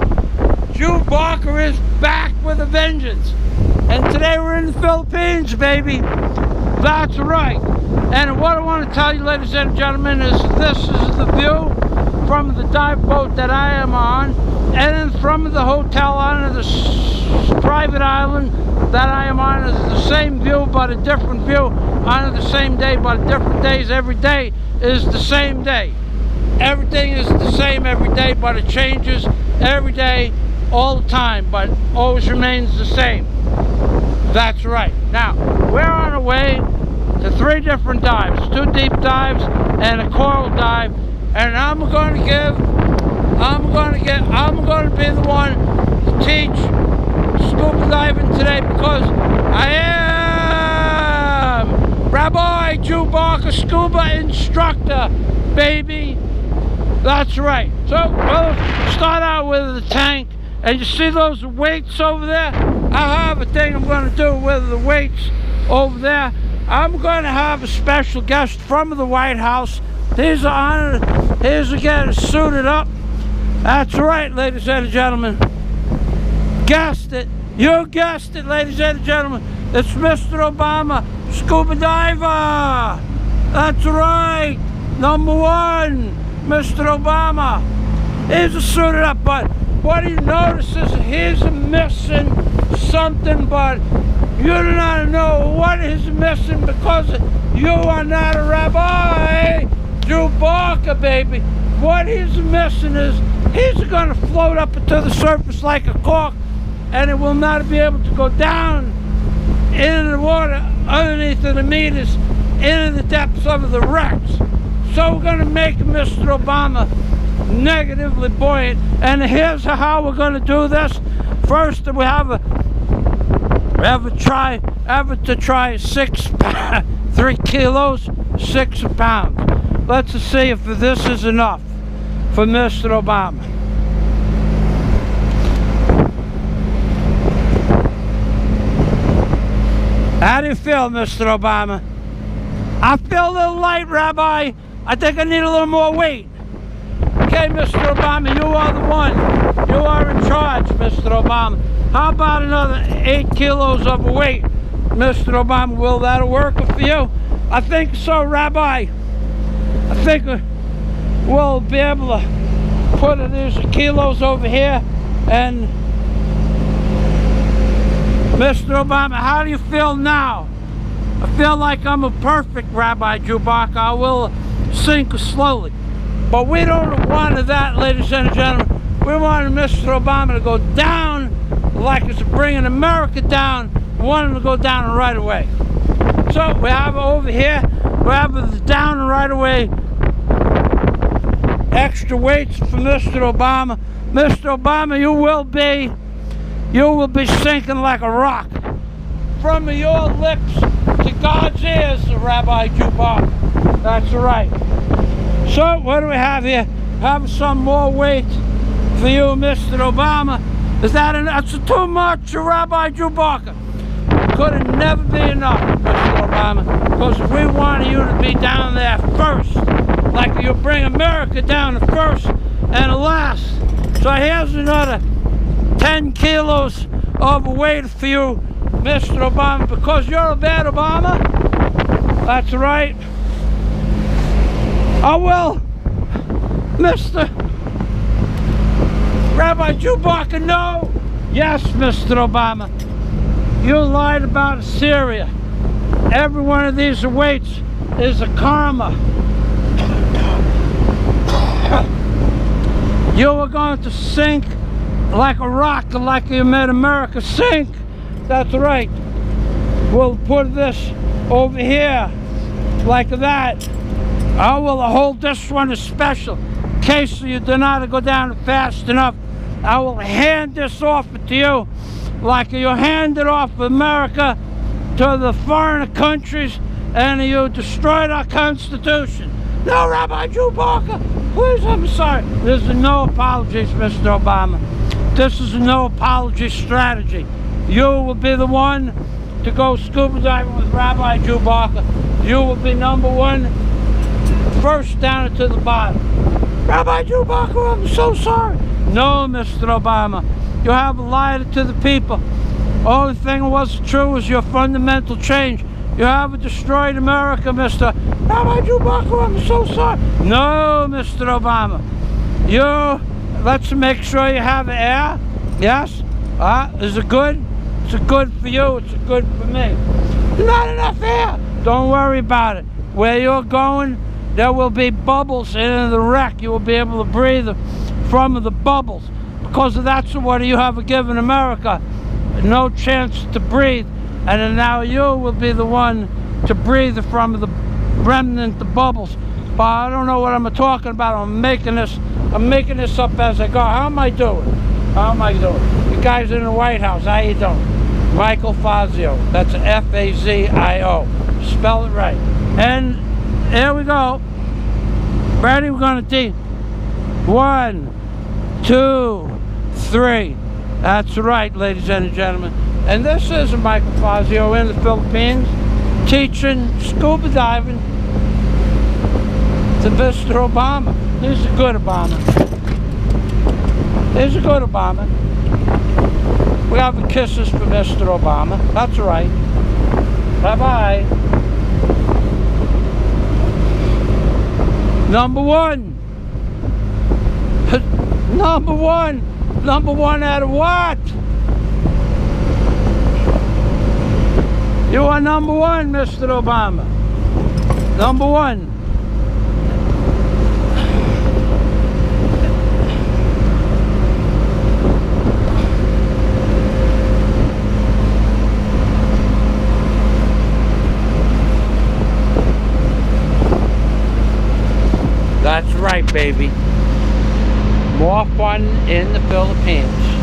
Jew Barker is back with a vengeance. And today we're in the Philippines, baby. That's right. And what I want to tell you, ladies and gentlemen, is this is the view from the dive boat that I am on, and from the hotel on this private island that I am on is the same view but a different view on the same day but different days. Every day is the same day. Everything is the same every day, but it changes every day, all the time, but always remains the same. That's right. Now, we're on our way to 3 different dives, 2 deep dives and a coral dive, and I'm going to be the one to teach scuba diving today, because I am Rabbi Jew Barker, scuba instructor, baby. That's right. So we'll start out with the tank, and you see those weights over there? I have a thing I'm going to do with the weights over there. I'm going to have a special guest from the White House. He's again suited up. That's right, ladies and gentlemen. Guessed it. You guessed it, ladies and gentlemen. It's Mr. Obama, scuba diver. That's right. Number 1, Mr. Obama. He's suited up, but what he notices, he's missing something, but you do not know what is missing because you are not a Rabbi Jew Barker, baby. What he's missing is he's going to float up to the surface like a cork, and it will not be able to go down into the water underneath the meters, into the depths of the wrecks. So we're going to make Mr. Obama negatively buoyant, and here's how we're going to do this. First, we have Ever to try 3 kilos, 6 pounds? Let's see if this is enough for Mr. Obama. How do you feel, Mr. Obama? I feel a little light, Rabbi. I think I need a little more weight. Okay, Mr. Obama, you are the one. You are in charge, Mr. Obama. How about another 8 kilos of weight, Mr. Obama? Will that work for you? I think so, Rabbi. I think we'll be able to put these kilos over here. And Mr. Obama, how do you feel now? I feel like I'm a perfect Rabbi Chewbacca. I will sink slowly. But we don't want that, ladies and gentlemen. We wanted Mr. Obama to go down like it's bringing America down. We want him to go down right away. So we have over here, we have the down right away extra weights for Mr. Obama. Mr. Obama, you will be sinking like a rock. From your lips to God's ears, Rabbi Chewbacca. That's right. So what do we have here? Have some more weight for you, Mr. Obama. Is that enough? That's too much, Rabbi Chewbacca. Could have never be enough, Mr. Obama, because we wanted you to be down there first, like you bring America down to first and last. So here's another 10 kilos of weight for you, Mr. Obama, because you're a bad Obama. That's right. Oh well, Mr. Rabbi Chewbacca, no. Yes, Mr. Obama. You lied about Syria. Every one of these weights is a karma. You were going to sink like a rock, like you made America sink. That's right. We'll put this over here like that. I will hold this one as special in case you do not go down fast enough. I will hand this off to you like you handed off America to the foreign countries and you destroyed our Constitution. No, Rabbi Chewbacca, please, I'm sorry. There's no apologies, Mr. Obama. This is a no apology strategy. You will be the one to go scuba diving with Rabbi Chewbacca. You will be number one, first down to the bottom. Rabbi Chewbacca, I'm so sorry. No, Mr. Obama. You have lied to the people. Only thing that was true was your fundamental change. You have destroyed America, Mr. Rabbi Chewbacca, I'm so sorry. No, Mr. Obama. Let's make sure you have air. Yes? Is it good? It's good for you, it's good for me. Not enough air. Don't worry about it. Where you're going, there will be bubbles in the wreck. You will be able to breathe from the bubbles. Because that's what you have given America. No chance to breathe. And now you will be the one to breathe from the remnant, the bubbles. But I don't know what I'm talking about. I'm making this up as I go. How am I doing? How am I doing? You guys in the White House, how you doing? Michael Fazio. That's F-A-Z-I-O. Spell it right. And here we go. Ready? We're going to do 1, 2, 3. That's right, ladies and gentlemen. And this is Michael Fazio in the Philippines, teaching scuba diving to Mr. Obama. He's a good Obama. He's a good Obama. We have the kisses for Mr. Obama. That's right. Bye-bye. Number one. Number one. Number one at what? You are number one, Mr. Obama. Number one. That's right, baby. More fun in the Philippines.